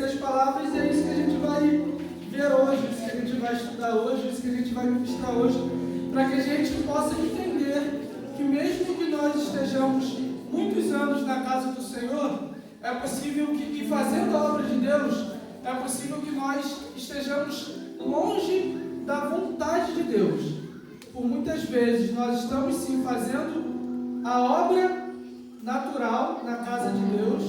essas palavras, e é isso que a gente vai ver hoje, isso que a gente vai estudar hoje, isso que a gente vai ministrar hoje, para que a gente possa entender que mesmo que nós estejamos muitos anos na casa do Senhor, é possível que, e fazendo a obra de Deus, é possível que nós estejamos longe da vontade de Deus. Por muitas vezes nós estamos sim fazendo a obra natural na casa de Deus,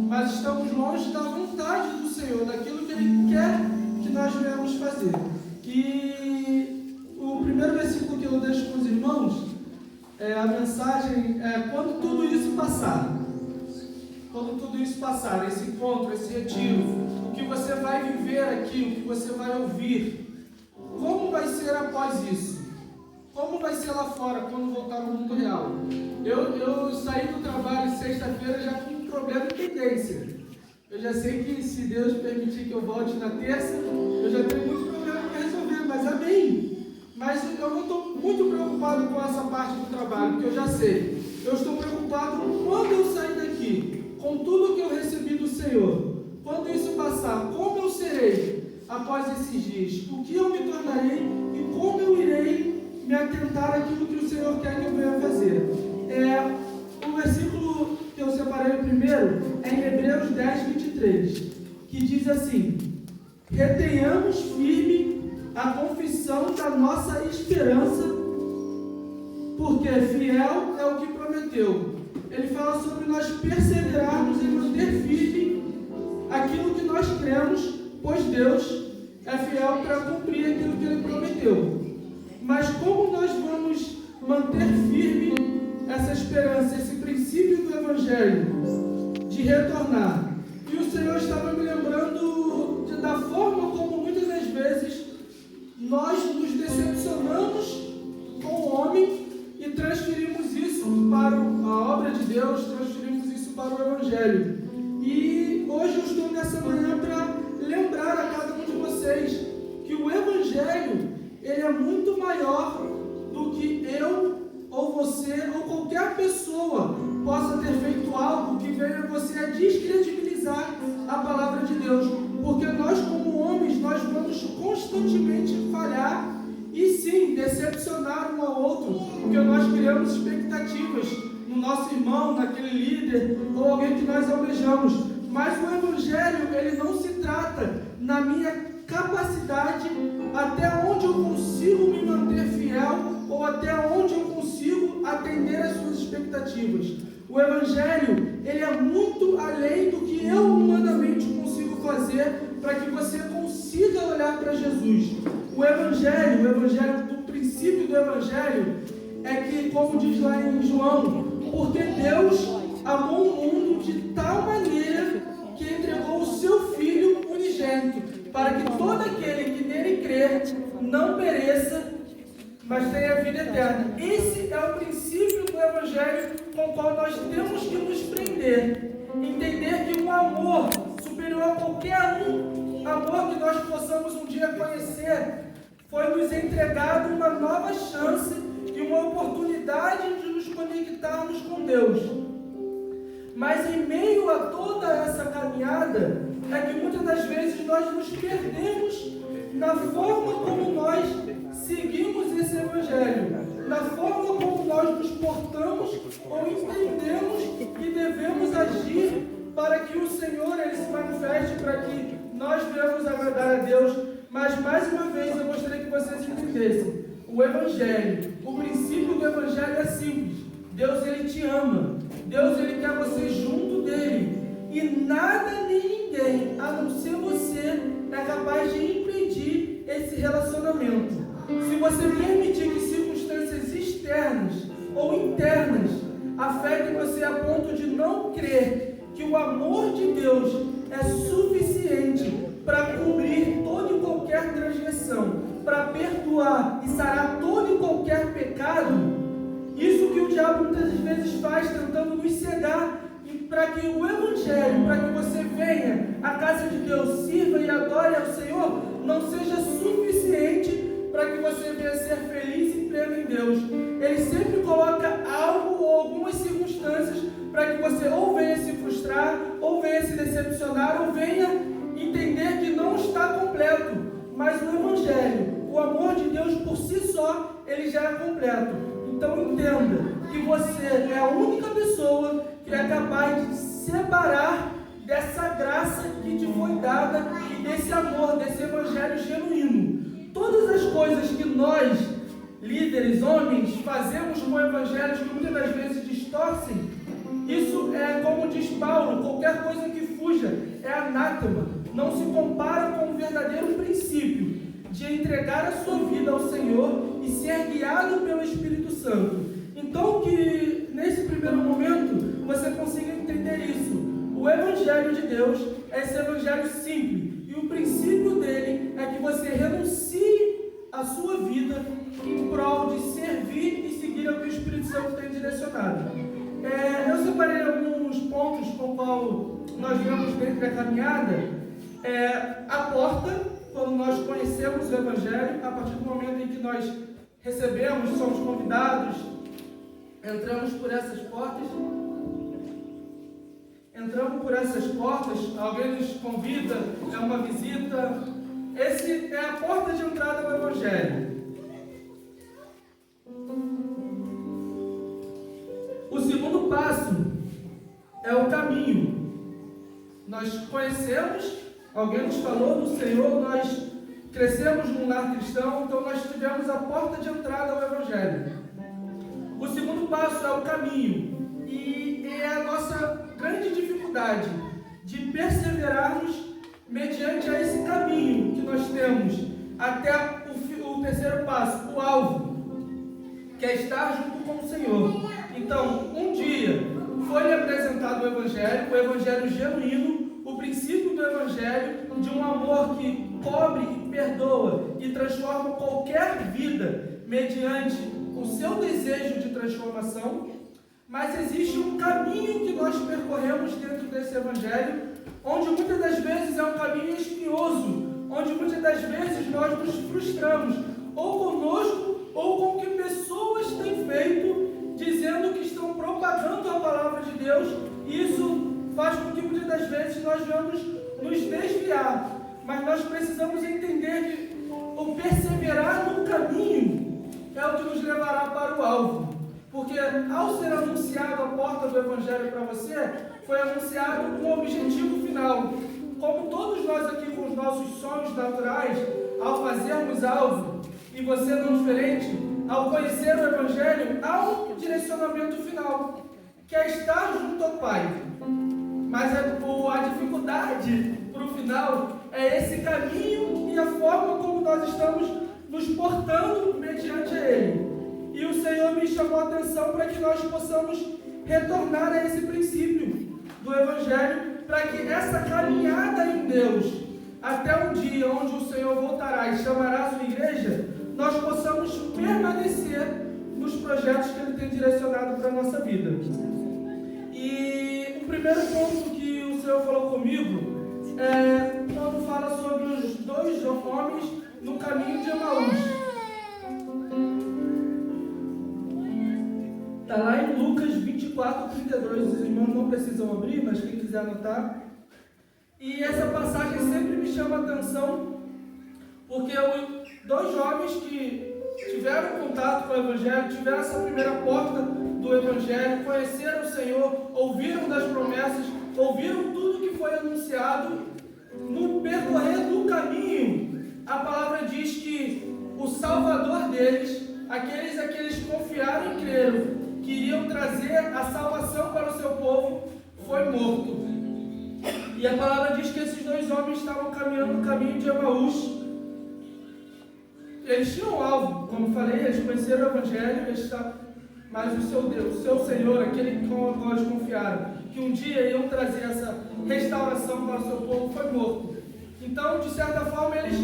mas estamos longe da vontade do Senhor, daquilo que Ele quer que nós venhamos fazer. E o primeiro versículo que eu deixo com os irmãos, a mensagem é: quando tudo isso passar, quando tudo isso passar, esse encontro, esse retiro, o que você vai viver aqui, o que você vai ouvir, como vai ser após isso? Como vai ser lá fora quando voltar ao mundo real? Eu saí do trabalho sexta-feira já com um problema de tendência. Eu já sei que se Deus permitir que eu volte na terça, eu já tenho muito problema para resolver, mas amém. Mas eu não estou muito preocupado com essa parte do trabalho, porque eu já sei. Eu estou preocupado quando eu sair daqui, com tudo que eu recebi do Senhor. Quando isso passar, como eu serei após esses dias? O que eu me tornarei e como eu irei me atentar àquilo que o Senhor quer que eu venha fazer. O versículo que eu separei primeiro é em Hebreus 10, 23, que diz assim: retenhamos firme a confissão da nossa esperança, porque fiel é o que prometeu. Ele fala sobre nós perseverarmos em manter firme aquilo que nós cremos, pois Deus é fiel para cumprir aquilo que Ele prometeu. Mas como nós vamos manter firme essa esperança, esse princípio do Evangelho de retornar? E o Senhor estava me lembrando da forma como muitas das vezes nós nos decepcionamos com o homem e transferimos isso para a obra de Deus, transferimos isso para o Evangelho. E hoje eu estou nessa manhã para lembrar a cada um de vocês que o Evangelho, ele é muito maior do que eu ou você ou qualquer pessoa possa ter feito algo que venha você a descredibilizar a palavra de Deus, porque nós como homens, nós vamos constantemente falhar e sim, decepcionar um ao outro, porque nós criamos expectativas no nosso irmão, naquele líder ou alguém que nós almejamos. Mas o Evangelho, ele não se trata na minha capacidade, até onde eu consigo me manter fiel ou até onde eu consigo atender às suas expectativas. O Evangelho, ele é muito além do que eu humanamente consigo fazer para que você consiga olhar para Jesus. O Evangelho, do princípio do Evangelho é que, como diz lá em João, porque Deus amou o mundo de tal maneira que entregou o seu Filho unigênito, para que todo aquele que nele crer não pereça, mas tenha vida eterna. Esse é o princípio do Evangelho com o qual nós temos que nos prender. Entender que um amor superior a qualquer amor que nós possamos um dia conhecer, foi nos entregado uma nova chance e uma oportunidade de nos conectarmos com Deus. Mas em meio a toda essa caminhada, é que muitas das vezes nós nos perdemos na forma como nós seguimos esse Evangelho, na forma como nós nos portamos ou entendemos que devemos agir para que o Senhor ele se manifeste, para que nós venhamos agradar a Deus. Mas mais uma vez eu gostaria que vocês entendessem: o Evangelho, o princípio do Evangelho é simples. Deus ele te ama, Deus ele quer você junto dele, e nada nem ninguém, a não ser você, é capaz de impedir esse relacionamento. Se você permitir que circunstâncias externas ou internas afetem você a ponto de não crer que o amor de Deus é suficiente para cobrir toda e qualquer transgressão, para perdoar e sarar todo e qualquer pecado, isso que o diabo muitas vezes faz, tentando nos cegar, para que o Evangelho, para que você venha à casa de Deus, sirva e adore ao Senhor, não seja suficiente para que você venha ser feliz e pleno em Deus. Ele sempre coloca algo ou algumas circunstâncias para que você ou venha se frustrar, ou venha se decepcionar, ou venha mas o Evangelho, o amor de Deus por si só, ele já é completo. Então entenda que você é a única pessoa que é capaz de separar dessa graça que te foi dada e desse amor, desse Evangelho genuíno. Todas as coisas que nós, líderes, homens, fazemos com evangelhos que muitas das vezes distorcem, isso é, como diz Paulo, qualquer coisa que fuja é anátema, não se compara com o verdadeiro princípio de entregar a sua vida ao Senhor e ser guiado pelo Espírito Santo. Então que nesse primeiro momento você consiga entender isso. O Evangelho de Deus é esse Evangelho simples, e o princípio dele é que você renuncie a sua vida em prol de servir e seguir o que o Espírito Santo tem direcionado. Eu separei alguns pontos com o qual nós vemos dentro da caminhada. A porta, quando nós conhecemos o Evangelho, a partir do momento em que nós recebemos, somos convidados, entramos por essas portas, alguém nos convida, é uma visita. Esse é a porta de entrada do Evangelho. O segundo passo é o caminho. Nós conhecemos, alguém nos falou do Senhor, nós crescemos num lar cristão, então nós tivemos a porta de entrada ao Evangelho. O segundo passo é o caminho, e é a nossa grande dificuldade de perseverarmos mediante a esse caminho que nós temos até o terceiro passo, o alvo, que é estar junto com o Senhor. Então, um dia foi-lhe apresentado o Evangelho genuíno, o princípio do Evangelho de um amor que cobre e perdoa e transforma qualquer vida mediante o seu desejo de transformação. Mas existe um caminho que nós percorremos dentro desse Evangelho, onde muitas das vezes é um caminho espinhoso, onde muitas das vezes nós nos frustramos, ou conosco, ou com o que pessoas têm feito, dizendo que estão propagando a palavra de Deus, e isso faz com que muitas das vezes nós vamos nos desviar. Mas nós precisamos entender que o perseverar no caminho é o que nos levará para o alvo. Porque ao ser anunciado a porta do Evangelho para você, foi anunciado um objetivo final. Como todos nós aqui com os nossos sonhos naturais, ao fazermos algo, e você não diferente, ao conhecer o Evangelho, há um direcionamento final, que é estar junto ao Pai. Mas a dificuldade para o final é esse caminho e a forma como nós estamos nos portando mediante a Ele. E o Senhor me chamou a atenção para que nós possamos retornar a esse princípio do Evangelho, para que essa caminhada em Deus, até um dia onde o Senhor voltará e chamará a sua igreja, nós possamos permanecer nos projetos que Ele tem direcionado para a nossa vida. E o primeiro ponto que o Senhor falou comigo é quando fala sobre os dois homens no caminho de Emaús. Está lá em Lucas 24, 32. Os irmãos não precisam abrir, mas quem quiser anotar. E essa passagem sempre me chama a atenção, porque dois jovens que tiveram contato com o Evangelho, tiveram essa primeira porta do Evangelho, conheceram o Senhor, ouviram das promessas, ouviram tudo que foi anunciado. No percorrer do caminho, a palavra diz que o Salvador deles, aqueles a que eles confiaram e creram, que iriam trazer a salvação para o seu povo, foi morto. E a palavra diz que esses dois homens estavam caminhando no caminho de Emaús. Eles tinham um alvo, como falei, eles conheceram o Evangelho, mas o seu Deus, o seu Senhor, aquele com o qual eles confiaram, que um dia iam trazer essa restauração para o seu povo, foi morto. Então, de certa forma, eles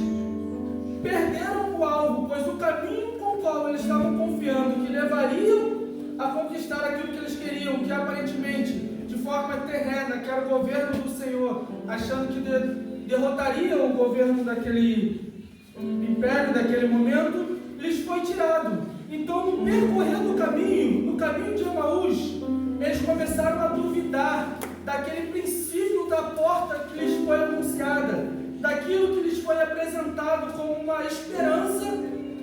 perderam o alvo, pois o caminho com o qual eles estavam confiando, que levariam a conquistar aquilo que eles queriam, que aparentemente, de forma terrena, que era o governo do Senhor, achando que derrotariam o governo daquele império, daquele momento, lhes foi tirado. Então, no percorrer do caminho, no caminho de Emaús, eles começaram a duvidar daquele princípio da porta que lhes foi anunciada, daquilo que lhes foi apresentado como uma esperança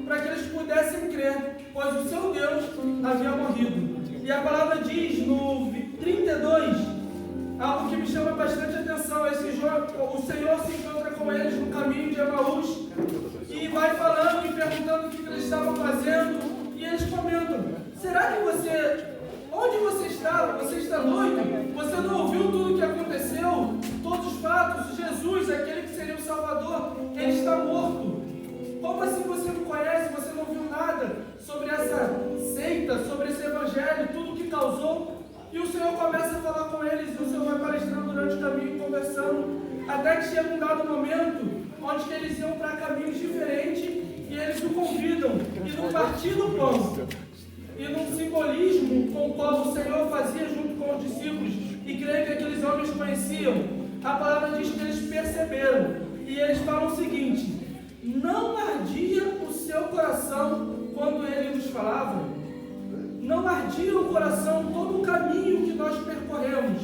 para que eles pudessem crer, pois o seu Deus havia morrido. E a palavra diz no 32, algo que me chama bastante atenção. O Senhor se encontra com eles no caminho de Emaús e vai falando e perguntando o que eles estavam fazendo, e eles comentam: será que onde você está? Você está doido? Você não ouviu tudo o que aconteceu? Todos os fatos? Jesus, aquele que seria o Salvador, ele está morto. Como assim você não conhece? Você não viu nada sobre essa seita, sobre esse evangelho, tudo que causou? E o Senhor começa a falar com eles, e o Senhor vai palestrando durante o caminho, conversando, até que chega um dado momento onde que eles iam para caminhos diferentes, e eles o convidam, e no partir do pão, e num simbolismo com o qual o Senhor fazia junto com os discípulos, e creio que aqueles homens conheciam, a palavra diz que eles perceberam, e eles falam o seguinte: não ardia o seu coração quando ele nos falava? Não ardia o coração todo o caminho que nós percorremos?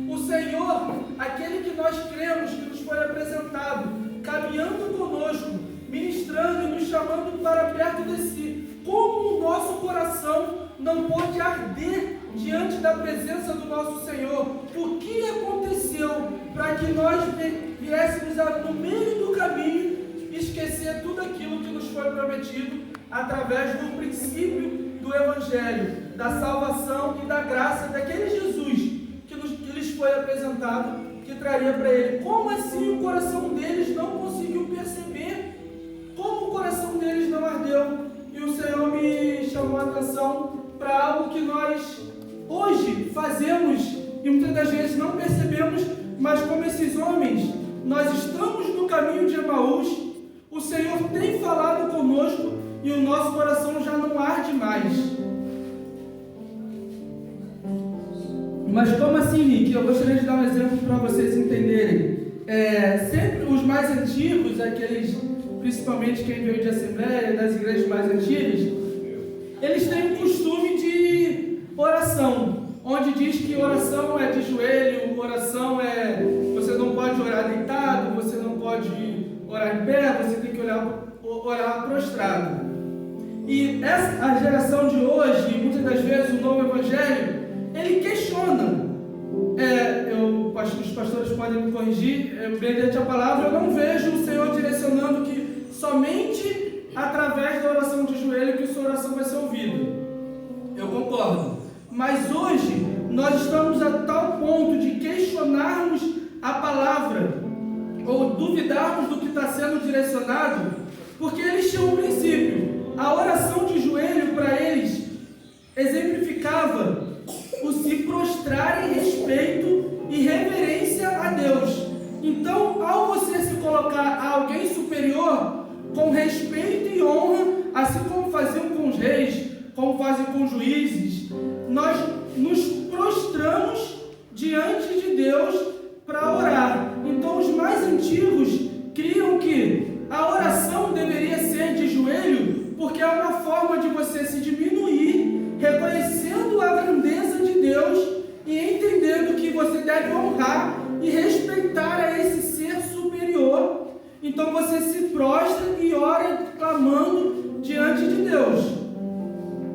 O Senhor, aquele que nós cremos, que nos foi apresentado, caminhando conosco, ministrando e nos chamando para perto de si, como o nosso coração não pode arder diante da presença do nosso Senhor? O que aconteceu para que nós viéssemos no meio do caminho esquecer tudo aquilo que nos foi prometido através do princípio do Evangelho, da salvação e da graça daquele Jesus que lhes foi apresentado, que traria para ele? Como assim o coração deles não conseguiu perceber? Como o coração deles não ardeu? E o Senhor me chamou a atenção para algo que nós hoje fazemos e muitas das vezes não percebemos, mas como esses homens, nós estamos no caminho de Emaús, o Senhor tem falado conosco e o nosso coração já não arde mais. Mas como assim, Nick? Eu gostaria de dar um exemplo para vocês entenderem. Sempre os mais antigos, aqueles, principalmente quem veio de Assembleia, das igrejas mais antigas, eles têm um costume de oração, onde diz que oração é de joelho, oração você não pode orar deitado, você não pode orar em pé, você tem que orar prostrado. E a geração de hoje, muitas das vezes o novo evangelho, ele questiona. Os pastores podem me corrigir, mediante a palavra, eu não vejo o Senhor direcionando que somente através da oração de joelho que sua oração vai ser ouvida. Eu concordo. Mas hoje, nós estamos a tal ponto de questionarmos a palavra, ou duvidarmos do que está sendo direcionado, porque eles tinham um princípio. A oração de joelho para eles exemplificava o se prostrar em respeito e reverência a Deus. Então, ao você se colocar a alguém superior, com respeito e honra, assim como faziam com os reis, como fazem com os juízes, nós nos prostramos diante de Deus para orar. Então, os mais antigos criam que a oração deveria ser de joelho, porque é uma forma de você se diminuir, reconhecendo a grandeza de Deus e entendendo que você deve honrar e respeitar a esse ser superior. Então você se prostra e ora clamando diante de Deus.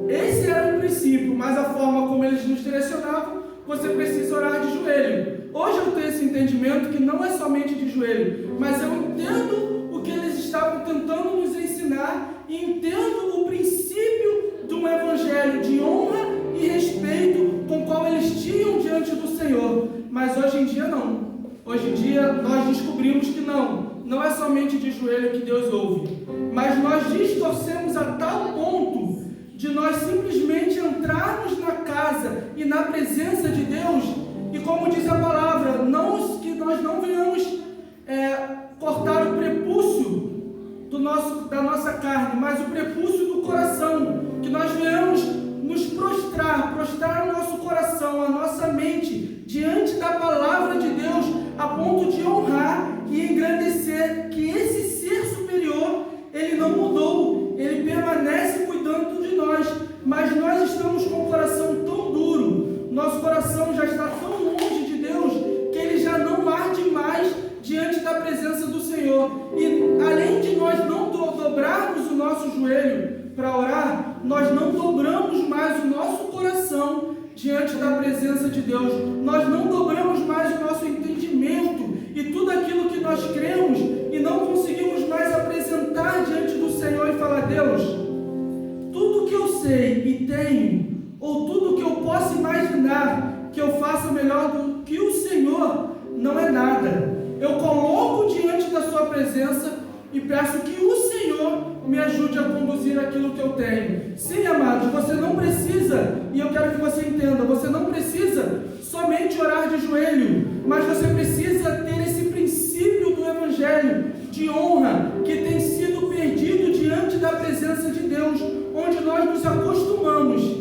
Esse era o princípio, mas a forma como eles nos direcionavam, você precisa orar de joelho. Hoje eu tenho esse entendimento que não é somente de joelho, mas eu entendo o que eles estavam tentando nos ensinar e entendo o princípio de um evangelho de honra e respeito com o qual eles tinham diante do Senhor. Mas hoje em dia não. Hoje em dia nós descobrimos que não é somente de joelho que Deus ouve, mas nós distorcemos a tal ponto de nós simplesmente entrarmos na casa e na presença de Deus, e como diz a palavra, que nós não venhamos cortar o prepúcio da nossa carne, mas o prepúcio do coração, que nós venhamos nos prostrar o nosso coração, a nossa mente, diante da palavra de Deus, a ponto de honrar e engrandecer que esse ser superior, ele não mudou, ele permanece cuidando de nós, mas nós estamos com o coração tão duro, nosso coração já está tão longe de Deus, que ele já não arde mais diante da presença do Senhor, e dobrarmos o nosso joelho para orar, nós não dobramos mais o nosso coração diante da presença de Deus. Nós não dobramos mais o nosso entendimento e tudo aquilo que nós cremos e não conseguimos mais apresentar diante do Senhor e falar: Deus, tudo que eu sei e tenho, ou tudo que eu posso imaginar que eu faça melhor do que o Senhor, não é nada. Eu coloco diante da sua presença e peço que o Senhor me ajude a conduzir aquilo que eu tenho. Sim, amados, você não precisa, e eu quero que você entenda, você não precisa somente orar de joelho, mas você precisa ter esse princípio do Evangelho de honra que tem sido perdido diante da presença de Deus, onde nós nos acostumamos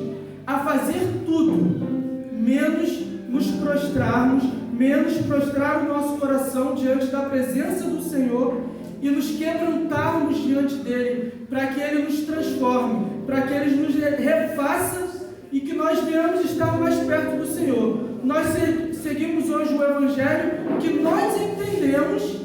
a fazer tudo, menos nos prostrarmos, menos prostrar o nosso coração diante da presença do Senhor e nos quebrantarmos diante dele, para que ele nos transforme, para que ele nos refaça e que nós venhamos estar mais perto do Senhor. Nós seguimos hoje o Evangelho que nós entendemos,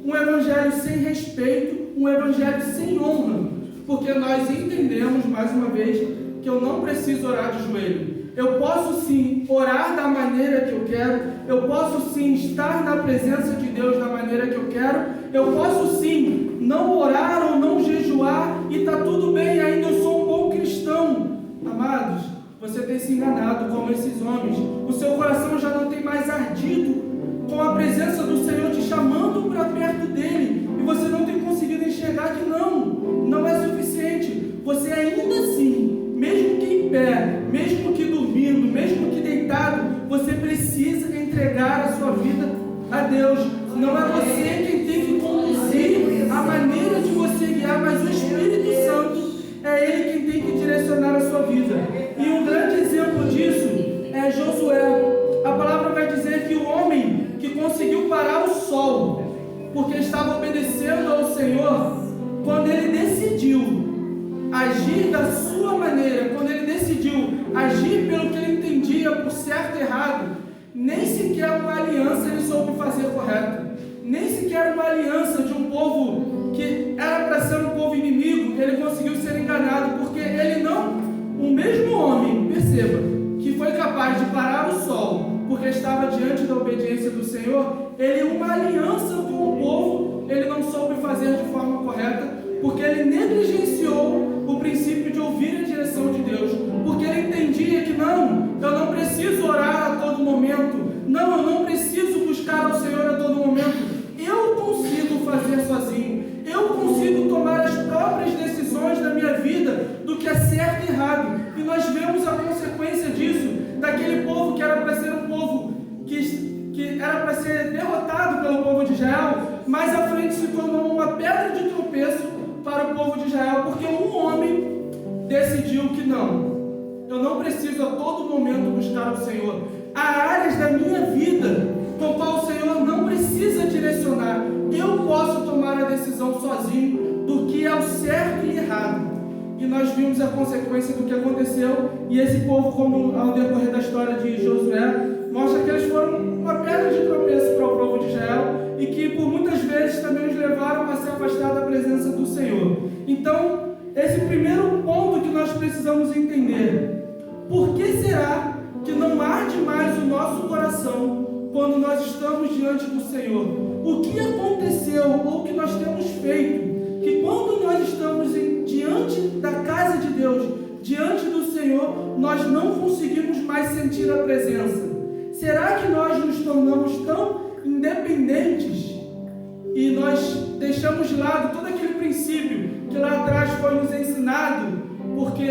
um Evangelho sem respeito, um Evangelho sem honra, porque nós entendemos, mais uma vez, que eu não preciso orar de joelho. Eu posso sim orar da maneira que eu quero, eu posso sim estar na presença de Deus da maneira que eu quero, eu posso sim não orar ou não jejuar e está tudo bem, ainda eu sou um bom cristão. Amados, você tem se enganado como esses homens. O seu coração já não tem mais ardido com a presença do Senhor te chamando para perto dele, e você não tem conseguido enxergar que não é suficiente. Você ainda assim, mesmo que em pé, mesmo que dormindo, mesmo que deitado, você precisa entregar a sua vida a Deus. Não é você quem tem que conduzir a maneira de você guiar, mas o Espírito Santo é Ele quem tem que direcionar a sua vida. E um grande exemplo disso é Josué. A palavra vai dizer que o homem que conseguiu parar o sol, porque estava obedecendo ao Senhor, quando ele decidiu agir da sua maneira, quando ele decidiu agir pelo que ele entendia por certo e errado, nem sequer uma aliança ele soube fazer correto, nem sequer uma aliança de um povo que era para ser um povo inimigo, ele conseguiu ser enganado, porque ele não, o mesmo homem, perceba, que foi capaz de parar o sol, porque estava diante da obediência do Senhor, ele, uma aliança com o povo, ele não soube fazer de forma correta, porque ele negligenciou o princípio de ouvir a direção de Deus, porque ele entendia que eu não preciso orar a todo momento, eu não preciso buscar ao Senhor a todo momento, eu consigo fazer sozinho, eu consigo tomar as próprias decisões da minha vida, do que é certo e errado. E nós vemos a consequência disso, daquele povo que era para ser um povo que era para ser derrotado pelo povo de Israel, mais à frente se tornou uma pedra de tropeço para o povo de Israel, porque um homem decidiu que eu não preciso a todo momento buscar o Senhor. Há áreas da minha vida com qual o Senhor não precisa direcionar, eu posso tomar a decisão sozinho do que é o certo e errado. E nós vimos a consequência do que aconteceu, e esse povo, como ao decorrer da história de Josué, mostra que eles foram uma pedra de tropeço para o povo de Israel, e que por muitas vezes também os levaram a se afastar da presença do Senhor. Então, esse primeiro ponto que nós precisamos entender: por que será que não arde mais o nosso coração quando nós estamos diante do Senhor? O que aconteceu, ou o que nós temos feito, que quando nós estamos diante da casa de Deus, diante do Senhor, nós não conseguimos mais sentir a presença? Será que nós nos tornamos tão independentes e nós deixamos de lado todo aquele princípio que lá atrás foi nos ensinado? Porque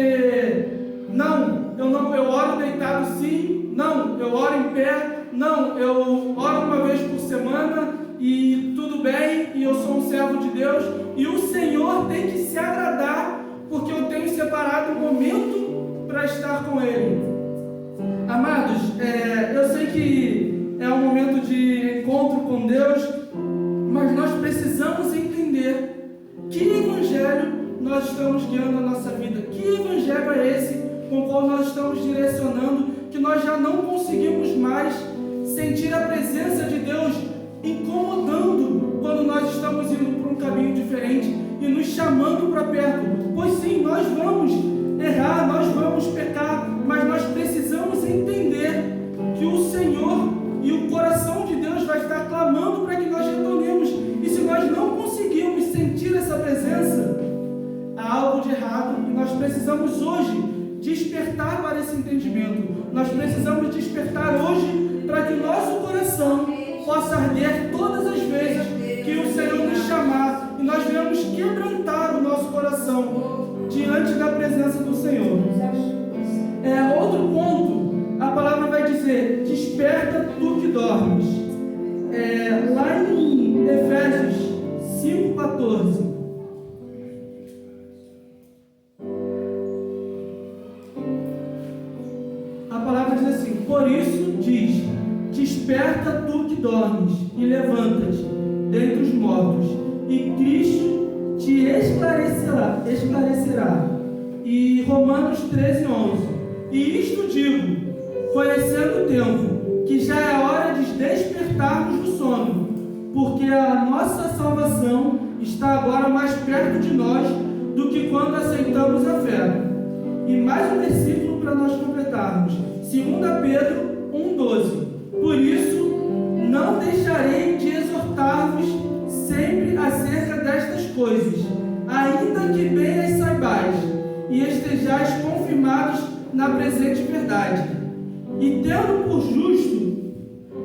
eu oro deitado sim, eu oro em pé, eu oro uma vez por semana e tudo bem, e eu sou um servo de Deus, e o Senhor tem que se agradar, porque eu tenho separado um momento para estar com Ele. Amados, eu sei que é um momento de encontro com Deus, mas nós precisamos entender que evangelho nós estamos guiando a nossa vida, que evangelho é esse com o qual nós estamos direcionando, que nós já não conseguimos mais sentir a presença de Deus incomodando quando nós estamos indo por um caminho diferente, e nos chamando para perto. Pois sim, nós vamos errar, nós vamos pecar, mas nós precisamos entender que o Senhor e o coração de Deus vai estar clamando para que nós retornemos. E se nós não conseguirmos sentir essa presença, há algo de errado, e nós precisamos hoje despertar para esse entendimento. Nós precisamos despertar hoje para que o nosso coração possa arder todas as vezes que o Senhor nos chamar e nós venhamos quebrantar o nosso coração diante da presença do Senhor. Outro ponto, a palavra vai dizer: desperta tu que dormes. Lá em Efésios 5,14. A palavra diz assim: por isso diz, desperta tu que dormes e levanta-te dentre os mortos, e Cristo te esclarecerá. E Romanos 13:11. E isto digo, conhecendo o tempo, que já é hora de despertarmos do sono, porque a nossa salvação está agora mais perto de nós do que quando aceitamos a fé. E mais um versículo para nós completarmos. 2 Pedro 1,12. Por isso, não deixarei de exortar-vos sempre acerca destas coisas, ainda que bem as saibais, e estejais confirmados na presente verdade. E tendo por justo,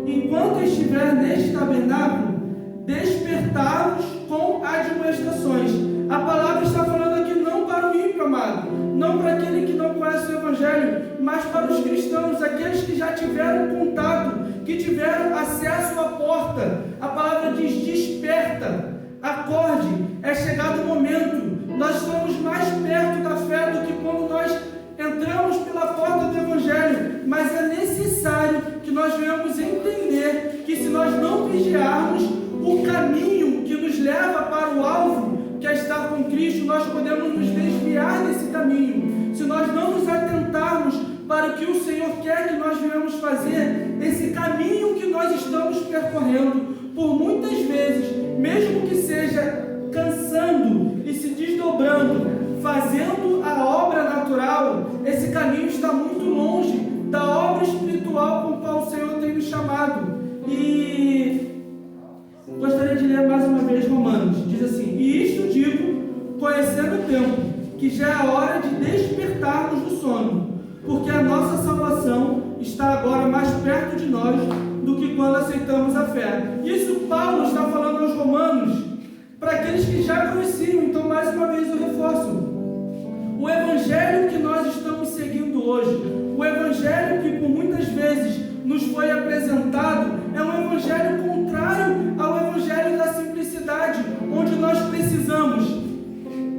enquanto estiver neste tabernáculo, despertar-vos com admoestações. A palavra está falando aqui não para o ímpio, amado, não para aquele que não conhece o Evangelho, mas para os cristãos, aqueles que já tiveram contato, que tiveram acesso à porta. A palavra diz: desperta, acorde, é chegado o momento. Nós estamos mais perto da fé do que quando nós entramos pela porta do Evangelho, mas é necessário que nós venhamos entender que se nós não vigiarmos o caminho que nos leva para o alvo, que é estar com Cristo, nós podemos nos desviar desse caminho. Se nós não nos atentarmos para o que o Senhor quer que nós venhamos fazer, esse caminho que nós estamos percorrendo, por muitas vezes, mesmo que seja cansando e se desdobrando, fazendo a obra natural, esse caminho está muito longe da obra espiritual com a qual o Senhor tem nos chamado. E gostaria de ler mais uma vez Romanos. Diz assim: e isto digo, conhecendo o tempo, que já é hora de despertarmos do sono, porque a nossa salvação está agora mais perto de nós do que quando aceitamos a fé. Isso Paulo está falando aos romanos, para aqueles que já conheciam. Então, mais uma vez eu reforço: o Evangelho que nós estamos seguindo hoje, o Evangelho que por muitas vezes nos foi apresentado, é um Evangelho contrário ao Evangelho da simplicidade, onde nós precisamos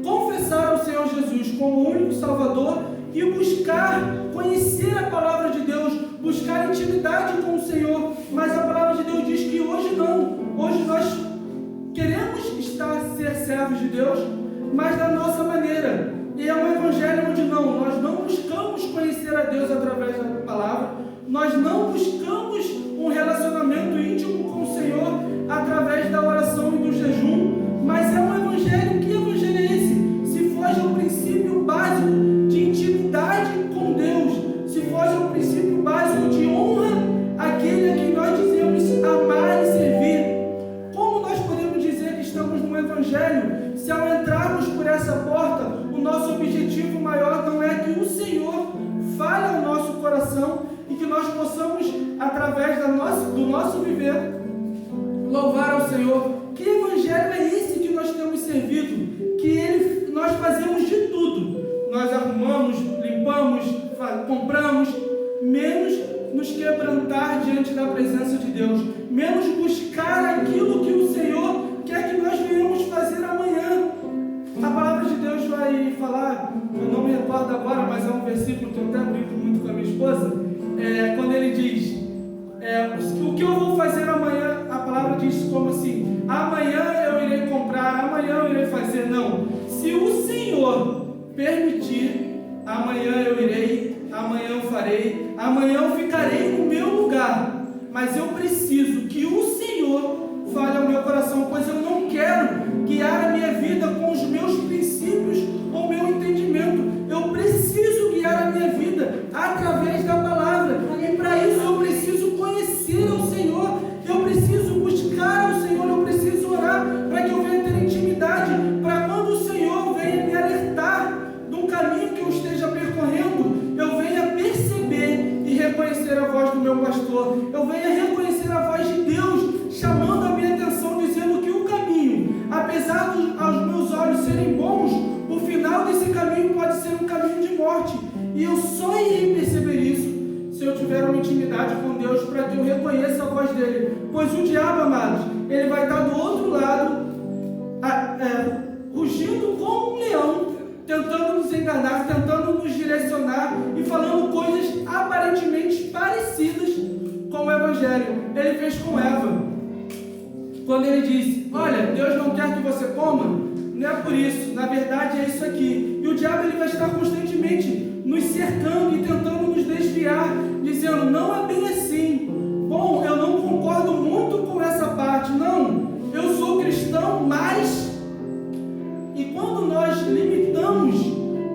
confessar o Senhor Jesus como o único Salvador e buscar conhecer a palavra de Deus, buscar intimidade com o Senhor. Mas a palavra de Deus diz que hoje não. Hoje nós queremos ser servos de Deus, mas da nossa maneira. E é um Evangelho onde nós não buscamos conhecer a Deus através da palavra, nós não buscamos um relacionamento íntimo com o Senhor através da oração e do jejum, mas é um Evangelho. Que Evangelho é esse? Se foge ao princípio básico de intimidade com Deus, se foge ao princípio básico de honra àquele a quem nós dizemos amar e servir. Como nós podemos dizer que estamos no Evangelho se ao entrarmos por essa porta, o nosso objetivo maior não é que o Senhor fale ao nosso coração e que nós possamos, através do nosso viver, louvar ao Senhor? Que Evangelho é esse que nós temos servido? Que nós fazemos de tudo. Nós arrumamos, limpamos, compramos, menos nos quebrantar diante da presença de Deus, menos buscar aquilo que o Senhor quer que nós venhamos fazer amanhã. A palavra de Deus vai falar, eu não me recordo agora, mas é um versículo que eu até brinco muito com a minha esposa, quando ele diz, o que eu vou fazer amanhã, a palavra diz como assim: amanhã eu irei comprar, amanhã eu irei fazer. Não, se o Senhor permitir, amanhã eu irei, amanhã eu farei, amanhã eu ficarei no meu lugar, mas eu preciso que o Senhor fale ao meu coração, pois eu não quero guiar a minha vida com os meus pastor, eu venho a reconhecer a voz de Deus, chamando a minha atenção, dizendo que o caminho, apesar aos meus olhos serem bons, o final desse caminho pode ser um caminho de morte. E eu só irei perceber isso se eu tiver uma intimidade com Deus, para que eu reconheça a voz dele. Pois o diabo, amados, ele vai estar do outro lado, rugindo como um leão, tentando nos enganar, tentando nos direcionar e falando coisas aparentemente parecidas com o Evangelho. Ele fez com Eva, quando ele disse: olha, Deus não quer que você coma, não é por isso, na verdade é isso aqui. E o diabo, ele vai estar constantemente nos cercando e tentando nos desviar, dizendo: não é bem assim, bom, eu não concordo muito com essa parte, não, eu sou cristão, mas... E quando nós limitamos,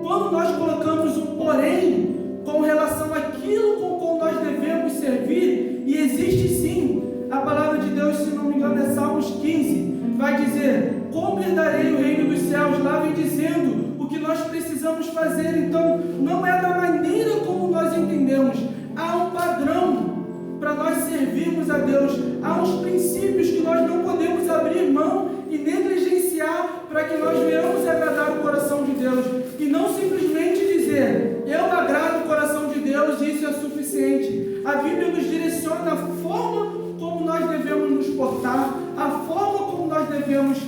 quando nós colocamos um porém com relação àquilo com qual nós devemos servir, e existe sim, a palavra de Deus, se não me engano é Salmos 15, vai dizer: como herdarei o reino dos céus? Lá vem dizendo o que nós precisamos fazer. Então não é da maneira como nós entendemos, há um padrão para nós servirmos a Deus, há uns princípios que nós não podemos abrir mão e negligenciar para que nós venhamos agradar o coração de Deus, e não simplesmente dizer: eu agrado o coração de Deus e isso é suficiente. A Bíblia nos direciona a forma como nós devemos nos portar, a forma como nós devemos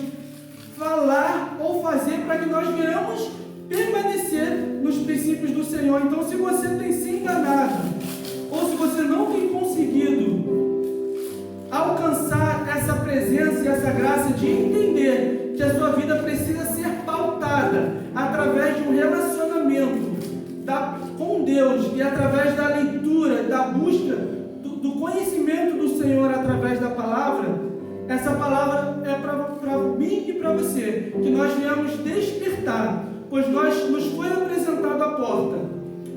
falar ou fazer, para que nós venhamos permanecer nos princípios do Senhor. Então, se você tem se enganado, ou se você não tem conseguido alcançar essa presença e essa graça de entender que a sua vida precisa ser pautada através de um relacionamento com Deus, e através da leitura, da busca do conhecimento do Senhor através da palavra, essa palavra é para mim e para você, que nós viemos despertar, pois nos foi apresentado a porta,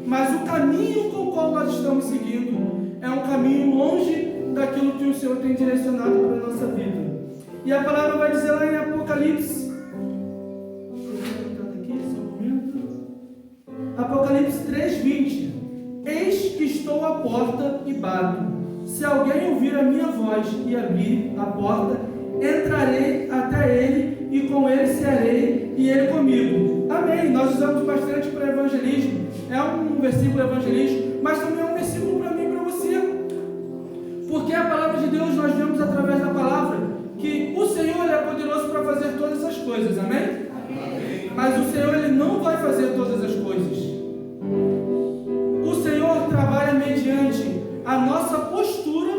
mas o caminho com o qual nós estamos seguindo é um caminho longe daquilo que o Senhor tem direcionado para a nossa vida. E a palavra vai dizer lá em Apocalipse, Apocalipse 3:20: eis que estou à porta e bato. Se alguém ouvir a minha voz e abrir a porta, entrarei até ele e com ele cearei e ele comigo. Amém. Nós usamos bastante para evangelismo. É um versículo evangelístico, mas também é um versículo para mim e para você. Porque a palavra de Deus, nós vemos através da palavra que o Senhor, ele é poderoso para fazer todas as coisas. Amém? Amém. Mas o Senhor, ele não vai fazer todas as coisas. O Senhor trabalha mediante a nossa postura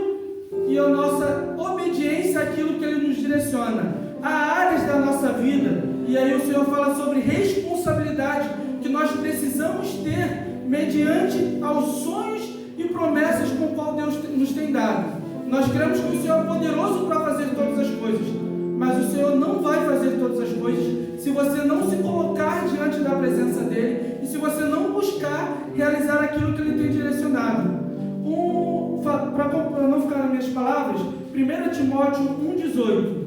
e a nossa obediência àquilo que Ele nos direciona. Há áreas da nossa vida, e aí o Senhor fala sobre responsabilidade que nós precisamos ter mediante aos sonhos e promessas com o qual Deus nos tem dado. Nós cremos que o Senhor é poderoso para fazer todas as coisas, mas o Senhor não vai fazer todas as coisas se você não se colocar diante da presença dEle e se você não buscar realizar aquilo que Ele tem direcionado. Para não ficar nas minhas palavras, 1 Timóteo 1,18.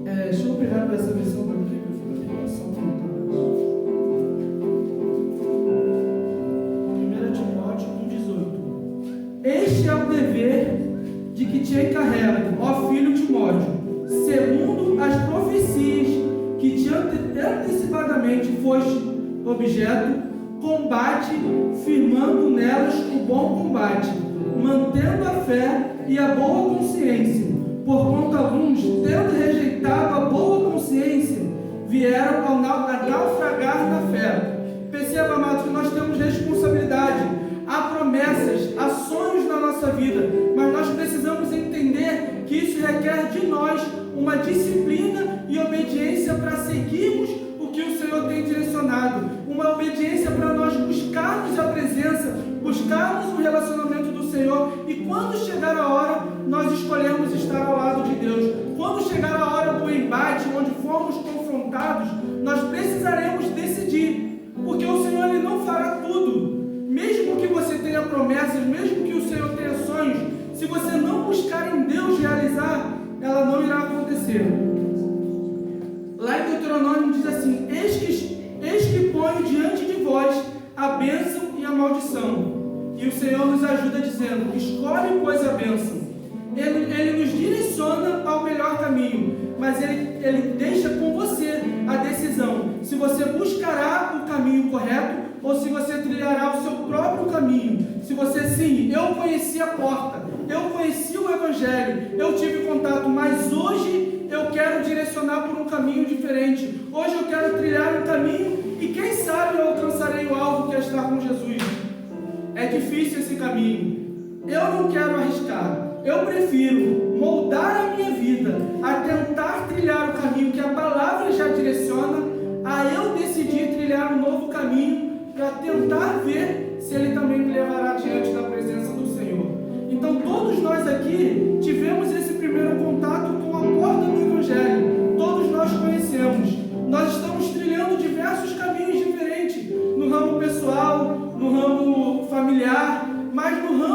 Deixa eu pegar para essa versão daqui, para ficar a versão contada. 1 Timóteo 1,18. Este é o dever de que te encarrego, ó filho Timóteo, segundo as profecias que te antecipadamente foste objeto, combate, firmando nelas o bom combate, mantendo a fé e a boa consciência, porquanto alguns, tendo rejeitado a boa consciência, vieram a naufragar na fé. Perceba, amados, que nós temos responsabilidade. Há promessas, há sonhos na nossa vida, mas nós precisamos entender que isso requer de nós uma disciplina e obediência para seguirmos o que o Senhor tem direcionado, uma obediência para nós buscarmos a presença, buscarmos o relacionamento do Senhor, e quando chegar a hora, nós escolhemos estar ao lado de Deus. Quando chegar a hora do embate, onde formos confrontados, nós precisaremos decidir, porque o Senhor, ele não fará tudo. Mesmo que você tenha promessas, mesmo que o Senhor tenha sonhos, se você não buscar em Deus realizar, ela não irá acontecer. Lá em Deuteronômio diz assim: eis que ponho diante de vós a bênção e a maldição. E E o Senhor nos ajuda dizendo: escolhe, pois, a bênção. Ele nos direciona ao melhor caminho, mas Ele deixa com você a decisão, se você buscará o caminho correto ou se você trilhará o seu próprio caminho. Se você, sim, eu conheci a porta, eu conheci o Evangelho, eu tive contato, mas hoje eu quero direcionar por um caminho diferente. Hoje eu quero trilhar um caminho e quem sabe eu alcançarei o alvo que é estar com Jesus. É difícil esse caminho. Eu não quero arriscar. Eu prefiro moldar a minha vida a tentar trilhar o caminho que a palavra já direciona, a eu decidir trilhar um novo caminho para tentar ver se Ele também me levará diante da presença do Senhor. Então todos nós aqui tivemos esse primeiro contato com a porta do Evangelho. Todos nós conhecemos. Nós estamos trilhando diversos caminhos diferentes, no ramo pessoal, no ramo familiar, mas no ramo